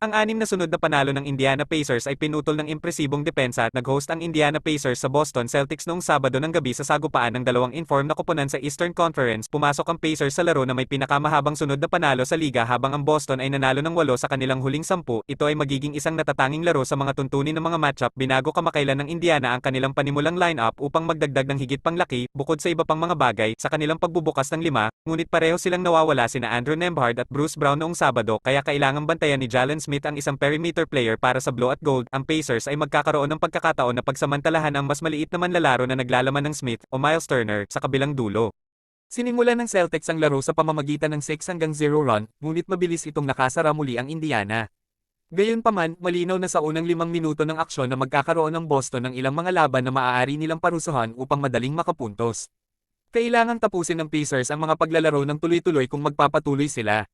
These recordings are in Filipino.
Ang anim na sunod na panalo ng Indiana Pacers ay pinutol ng impresibong depensa at nag-host ang Indiana Pacers sa Boston Celtics noong Sabado ng gabi sa sagupaan ng dalawang informed na koponan sa Eastern Conference. Pumasok ang Pacers sa laro na may pinakamahabang sunod na panalo sa liga habang ang Boston ay nanalo ng 8 sa kanilang huling 10. Ito ay magiging isang natatanging laro sa mga tuntunin ng mga matchup. Binago kamakailan ng Indiana ang kanilang panimulang lineup upang magdagdag ng higit pang laki, bukod sa iba pang mga bagay, sa kanilang pagbubukas ng 5, ngunit pareho silang nawawala sina Andrew Nembhard at Bruce Brown noong Sabado kaya kailangang bantayan ni Jalen Smith ang isang perimeter player para sa blue at gold. Ang Pacers ay magkakaroon ng pagkakataon na pagsamantalahan ang mas maliit na manlalaro na naglalaman ng Smith o Miles Turner sa kabilang dulo. Sinimulan ng Celtics ang laro sa pamamagitan ng 6-0 run, ngunit mabilis itong nakasara muli ang Indiana. Gayunpaman, malinaw na sa unang 5 minuto ng aksyon na magkakaroon ng Boston ng ilang mga laban na maaari nilang parusuhan upang madaling makapuntos. Kailangang tapusin ng Pacers ang mga paglalaro ng tuloy-tuloy kung magpapatuloy sila.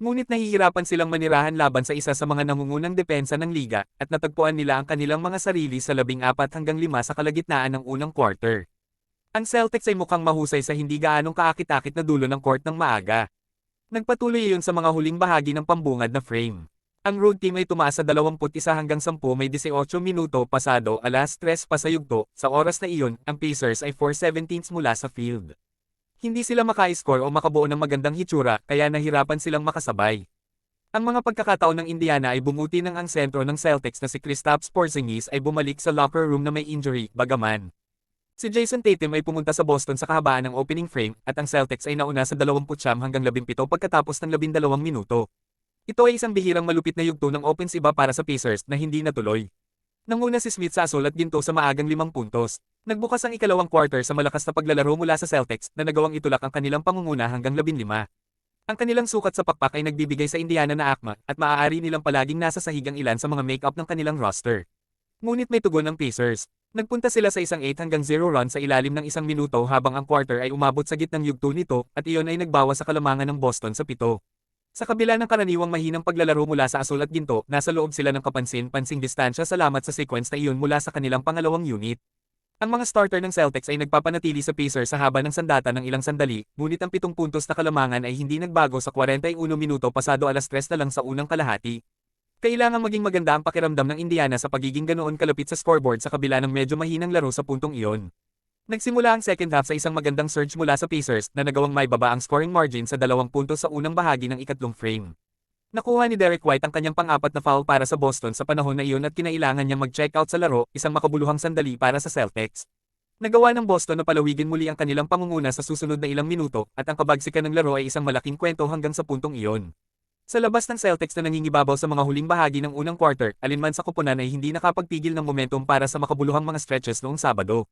Ngunit nahihirapan silang manirahan laban sa isa sa mga nangungunang depensa ng liga, at natagpuan nila ang kanilang mga sarili sa 14-5 sa kalagitnaan ng unang quarter. Ang Celtics ay mukhang mahusay sa hindi gaanong kaakit-akit na dulo ng court ng maaga. Nagpatuloy iyon sa mga huling bahagi ng pambungad na frame. Ang road team ay tumaas sa 21-10, may 18 minuto pasado alas 3 pa sa yugto. Sa oras na iyon, ang Pacers ay 4/17 mula sa field. Hindi sila maka-score o makabuo ng magandang hitsura, kaya nahirapan silang makasabay. Ang mga pagkakataon ng Indiana ay bumuti nang ang sentro ng Celtics na si Kristaps Porzingis ay bumalik sa locker room na may injury, bagaman. Si Jason Tatum ay pumunta sa Boston sa kahabaan ng opening frame, at ang Celtics ay nauna sa 20-17 pagkatapos ng 12 minuto. Ito ay isang bihirang malupit na yugto ng offensiba para sa Pacers na hindi natuloy. Nanguna si Smith sa asul at ginto sa maagang 5 puntos. Nagbukas ang ikalawang quarter sa malakas na paglalaro mula sa Celtics na nagawang itulak ang kanilang pangunguna hanggang 15. Ang kanilang sukat sa pakpak ay nagbibigay sa Indiana na akma at maaari nilang palaging nasa sahig ang ilan sa mga make-up ng kanilang roster. Ngunit may tugon ang Pacers. Nagpunta sila sa isang 8-0 run sa ilalim ng 1 minuto habang ang quarter ay umabot sa gitnang yugto nito at iyon ay nagbawas sa kalamangan ng Boston sa 7. Sa kabila ng karaniwang mahinang paglalaro mula sa asul at ginto, nasa loob sila ng kapansin-pansing distansya salamat sa sequence na iyon mula sa kanilang pangalawang unit. Ang mga starter ng Celtics ay nagpapanatili sa Pacers sa haba ng sandata ng ilang sandali, ngunit ang 7 puntos na kalamangan ay hindi nagbago sa 41 minuto pasado alas 3 na lang sa unang kalahati. Kailangan maging maganda ang pakiramdam ng Indiana sa pagiging ganoon kalapit sa scoreboard sa kabila ng medyo mahinang laro sa puntong iyon. Nagsimula ang second half sa isang magandang surge mula sa Pacers na nagawang may baba ang scoring margin sa 2 puntos sa unang bahagi ng ikatlong frame. Nakuha ni Derek White ang kanyang pang-4 na foul para sa Boston sa panahon na iyon at kinailangan niyang mag-check out sa laro, isang makabuluhang sandali para sa Celtics. Nagawa ng Boston na palawigin muli ang kanilang pangunguna sa susunod na ilang minuto, at ang kabagsikan ng laro ay isang malaking kwento hanggang sa puntong iyon. Sa labas ng Celtics na nangingibabaw sa mga huling bahagi ng unang quarter, alinman sa koponan ay hindi nakapagpigil ng momentum para sa makabuluhang mga stretches noong Sabado.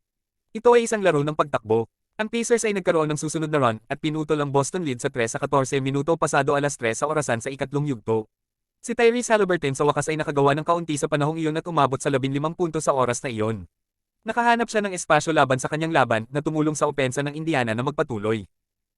Ito ay isang laro ng pagtakbo. Ang Pacers ay nagkaroon ng susunod na run at pinutol ang Boston lead sa 3-14 minuto pasado alas 3 sa orasan sa ikatlong yugto. Si Tyrese Haliburton sa wakas ay nakagawa ng kaunti sa panahong iyon at umabot sa 15 puntos sa oras na iyon. Nakahanap siya ng espasyo laban sa kanyang laban na tumulong sa opensa ng Indiana na magpatuloy.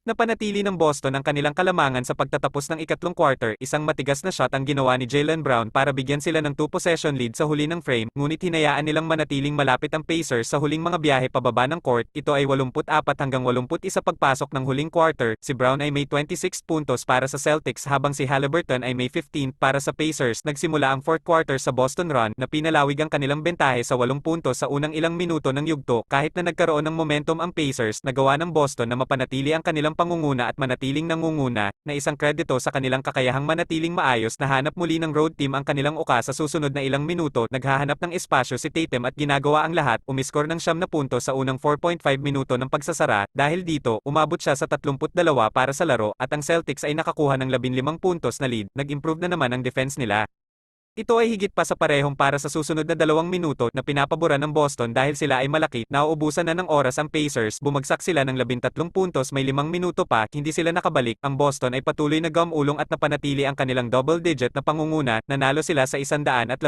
Napanatili ng Boston ang kanilang kalamangan sa pagtatapos ng ikatlong quarter. Isang matigas na shot ang ginawa ni Jaylen Brown para bigyan sila ng 2-possession lead sa huli ng frame, ngunit hinayaan nilang manatiling malapit ang Pacers sa huling mga biyahe pababa ng court. Ito ay 84-81 pagpasok ng huling quarter. Si Brown ay may 26 puntos para sa Celtics habang si Haliburton ay may 15 para sa Pacers. Nagsimula ang fourth quarter sa Boston run na pinalawig ang kanilang bentahe sa 8 puntos sa unang ilang minuto ng yugto. Kahit na nagkaroon ng momentum ang Pacers, nagawa ng Boston na mapanatili ang kanilang pangunguna at manatiling nangunguna, na isang kredito sa kanilang kakayahang manatiling maayos. Nahanap muli ng road team ang kanilang uka sa susunod na ilang minuto. Naghahanap ng espasyo si Tatum at ginagawa ang lahat, umiskor ng 9 na puntos sa unang 4.5 minuto ng pagsasara. Dahil dito, umabot siya sa 32 para sa laro, at ang Celtics ay nakakuha ng 15 puntos na lead. Nag-improve na naman ang defense nila. Ito ay higit pa sa parehong para sa susunod na 2 minuto na pinapaboran ng Boston dahil sila ay malaki. Nauubusan na ng oras ang Pacers, bumagsak sila ng 13 puntos may 5 minuto pa, hindi sila nakabalik. Ang Boston ay patuloy na gumulong at napanatili ang kanilang double-digit na pangunguna. Nanalo sila sa 118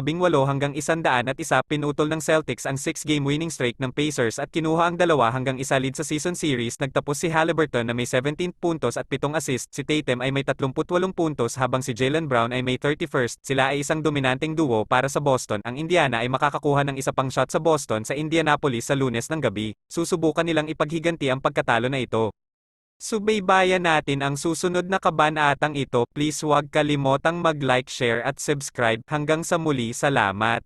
hanggang 101. Pinutol ng Celtics ang 6-game winning streak ng Pacers at kinuha ang 2-1 lead sa season series. Nagtapos si Haliburton na may 17 puntos at 7 assists. Si Tatum ay may 38 puntos habang si Jaylen Brown ay may 31st. Sila ay isang dominanteng duo para sa Boston. Ang Indiana ay makakakuha ng isa pang shot sa Boston sa Indianapolis sa Lunes ng gabi. Susubukan nilang ipaghiganti ang pagkatalo na ito. Subaybayan natin ang susunod na kabanatang ito. Please huwag kalimotang mag-like, share at subscribe. Hanggang sa muli, salamat.